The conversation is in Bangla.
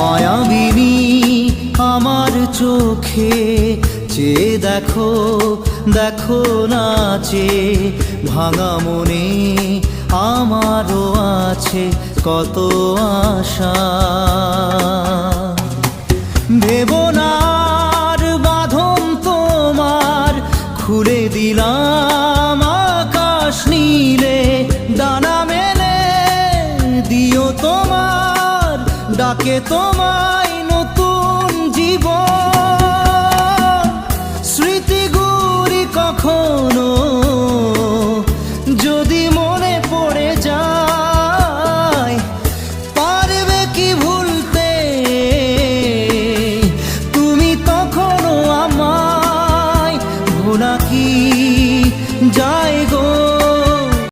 মায়াবিনী আমার চোখে চেয়ে দেখো, দেখো নাচে ভাঙা মনে আমারও আছে কত আশা। ভেবনার বাঁধন তোমার খুলে দিলাম আকাশ নীলে, ডানা মেলে দিও তোমার ডাকে তোমায় নতুন জীবন। স্মৃতিগুলি কখনো যদি মনে